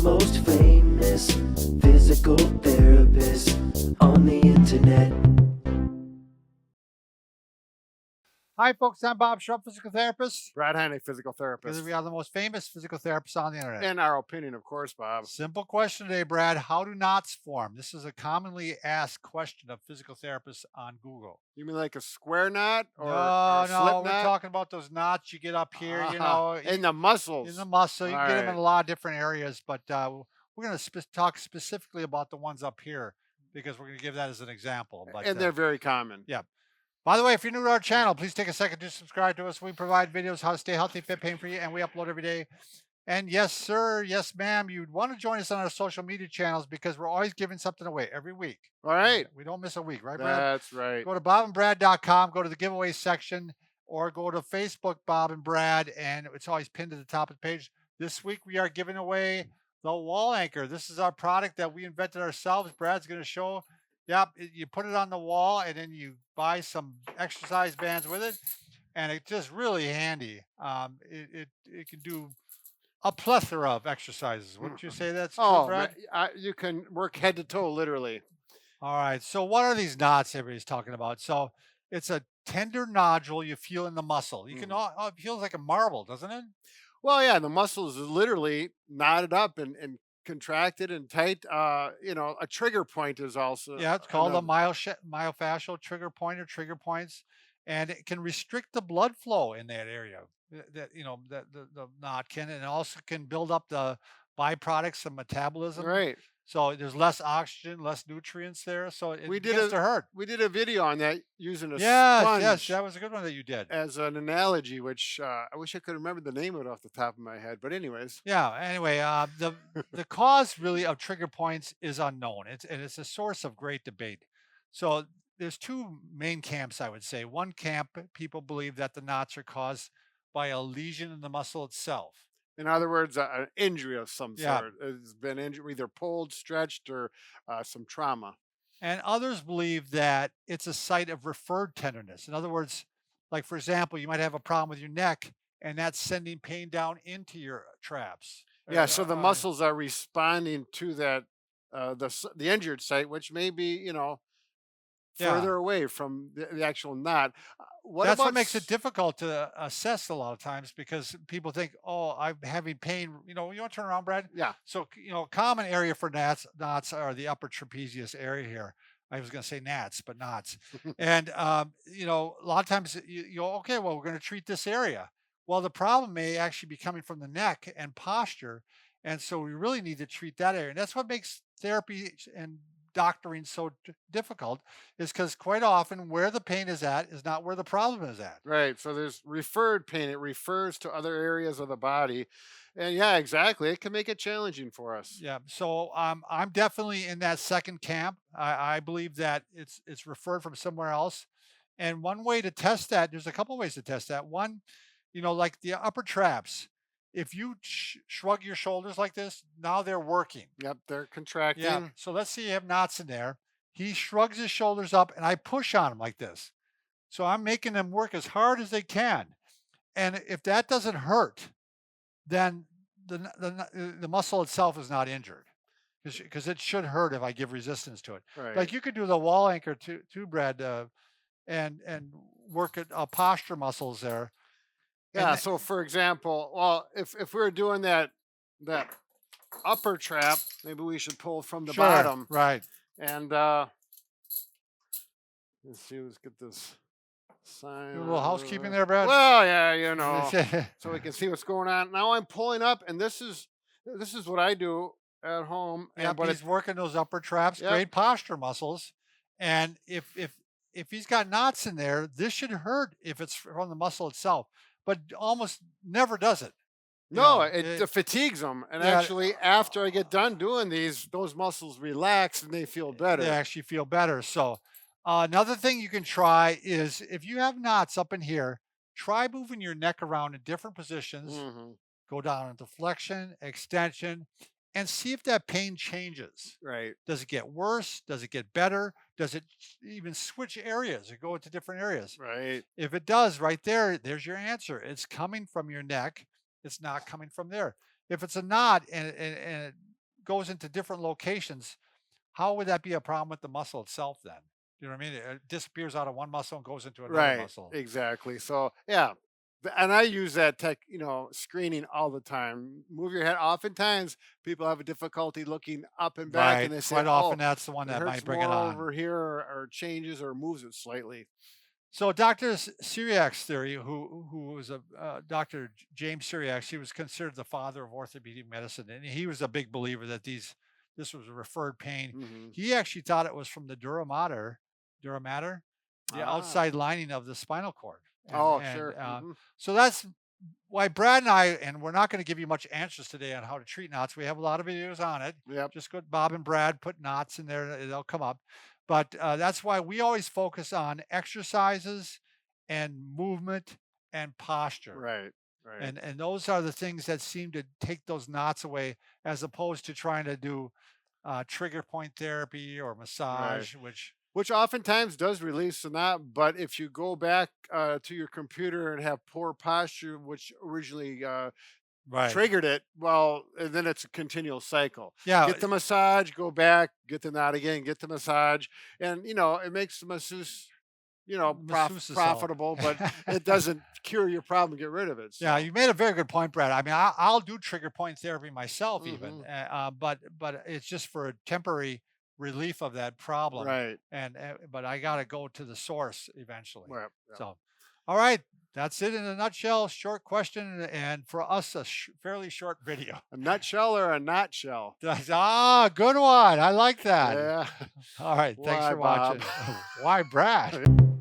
most famous physical therapist on the internet. Hi, folks. I'm Bob Shrupp, physical therapist. Brad Heineck, physical Because therapist. we are the most famous physical therapists on the internet. In our opinion, of course, Bob. Simple question today, Brad. How do knots form? This is a commonly asked question of physical therapists on Google. You mean like a square knot or No, a slip we're knot? talking about those knots you get up here, In the muscles. in the muscle. You All can get them in right. a lot of different areas, but we're going to talk specifically about the ones up here because we're going to give that as an example. But And they're very common. yeah. By the way, if you're new to our channel, please take a second to subscribe to us. We provide videos how to stay healthy, fit, pain-free, and we upload every day. And yes, sir, yes, ma'am, you'd want to join us on our social media channels because we're always giving something away every week. All right. We don't miss a week, right, Brad? That's right. Go to bobandbrad.com, go to the giveaway section, or go to Facebook, Bob and Brad, and it's always pinned to the top of the page. This week, we are giving away the wall anchor. This is our product that we invented ourselves. Brad's going to show. Yep, you put it on the wall, and then you buy some exercise bands with it, and it's just really handy. It can do a plethora of exercises. Wouldn't you say that's true, Brad? You can work head to toe, literally. All right. So what are these knots everybody's talking about? So it's a tender nodule you feel in the muscle. You can it feels like a marble, doesn't it? Well, yeah, the muscles are literally knotted up and contracted and tight. A trigger point is also. Yeah, it's called a myofascial trigger point or trigger points, and it can restrict the blood flow in that area. That the knot can, and it also can build up the byproducts of metabolism. Right. So there's less oxygen, less nutrients there. So it We begins to hurt. We did a video on that using a Yes, sponge that was a good one that you did. as an analogy, which I wish I could remember the name of it off the top of my head. But anyways, Yeah. Anyway, the cause really of trigger points is unknown. It's a source of great debate. So there's two main camps, I would say. One camp, people believe that the knots are caused by a lesion in the muscle itself. in other words, an injury of some Yeah. sort has been injured, either pulled, stretched, or some trauma. And others believe that it's a site of referred tenderness. In other words, like for example, you might have a problem with your neck, and that's sending pain down into your traps. Yeah, so the muscles are responding to that the injured site, which may be further away from the actual knot. That's what makes it difficult to assess a lot of times because people think, oh, I'm having pain. You want to turn around, Brad? Yeah. So, common area for knots are the upper trapezius area here. I was going to say gnats, but knots. And, a lot of times you go, okay, well, we're going to treat this area. Well, the problem may actually be coming from the neck and posture. And so we really need to treat that area. And that's what makes therapy and doctoring so difficult is because quite often where the pain is at is not where the problem is at. Right. So there's referred pain. It refers to other areas of the body. And yeah, exactly. It can make it challenging for us. Yeah. So I'm definitely in that second camp. I believe that it's referred from somewhere else. And one way to test that, there's a couple ways to test that. One, like the upper traps. If you shrug your shoulders like this, now they're working. Yep, they're contracting. Yeah. So let's say you have knots in there. He shrugs his shoulders up and I push on him like this. So I'm making them work as hard as they can. And if that doesn't hurt, then the muscle itself is not injured because it should hurt if I give resistance to it. Right. Like you could do the wall anchor too, Brad, and work at posture muscles there. Yeah. So for example, well, if we're doing that upper trap, maybe we should pull from the bottom. Right. And let's see, let's get this sign. Do a little housekeeping there, Brad. Well, yeah, so we can see what's going on. Now I'm pulling up, and this is what I do at home. Yeah, but he's working those upper traps, Yep. great posture muscles. And if he's got knots in there, this should hurt if it's from the muscle itself, but almost never does it. No, it fatigues them. And actually, after I get done doing those muscles relax and they feel better. They actually feel better. So another thing you can try is if you have knots up in here, try moving your neck around in different positions. Mm-hmm. Go down into flexion, extension, and see if that pain changes. Right. Does it get worse? Does it get better? Does it even switch areas or go into different areas? Right. If it does, right there's your answer. It's coming from your neck. It's not coming from there. If it's a knot and it goes into different locations, how would that be a problem with the muscle itself then? You know what I mean? It disappears out of one muscle and goes into another Right, muscle. exactly. So yeah, and I use that screening all the time. Move your head. Oftentimes, people have a difficulty looking up and back, Right. and they say, Quite "Oh, often that's the one it that might hurts bring it more on. over here, or changes, or moves it slightly." So Dr. Syriac's theory, who was a Dr. James Syriac, he was considered the father of orthopedic medicine, and he was a big believer that this was a referred pain. Hmm. He actually thought it was from the dura mater, the Ah, outside lining of the spinal cord, oh, sure. so that's why Brad and I, and we're not going to give you much answers today on how to treat knots. We have a lot of videos on it. Yep. Just go to Bob and Brad, put knots in there, they'll come up. But that's why we always focus on exercises and movement and posture. Right. Right. And those are the things that seem to take those knots away, as opposed to trying to do trigger point therapy or Right. massage, which Which oftentimes does release the knot, but if you go back to your computer and have poor posture, which originally right. triggered it, well, and then it's a continual cycle. Yeah, Get the massage, go back, get the knot again, get the massage, and it makes the masseuse, masseuses help. profitable, but it doesn't cure your problem, get rid of it. Yeah, So, you made a very good point, Brad. I mean, I'll do trigger point therapy myself, even, hmm, but it's just for a temporary relief of that problem, right, and but I got to go to the source eventually. well, yeah. So, all right, that's it in a nutshell. Short question, and for us, a fairly short video. A nutshell or a knot shell? Good one. I like that. Yeah. All right, thanks Why, for Bob? watching. Why, Brad?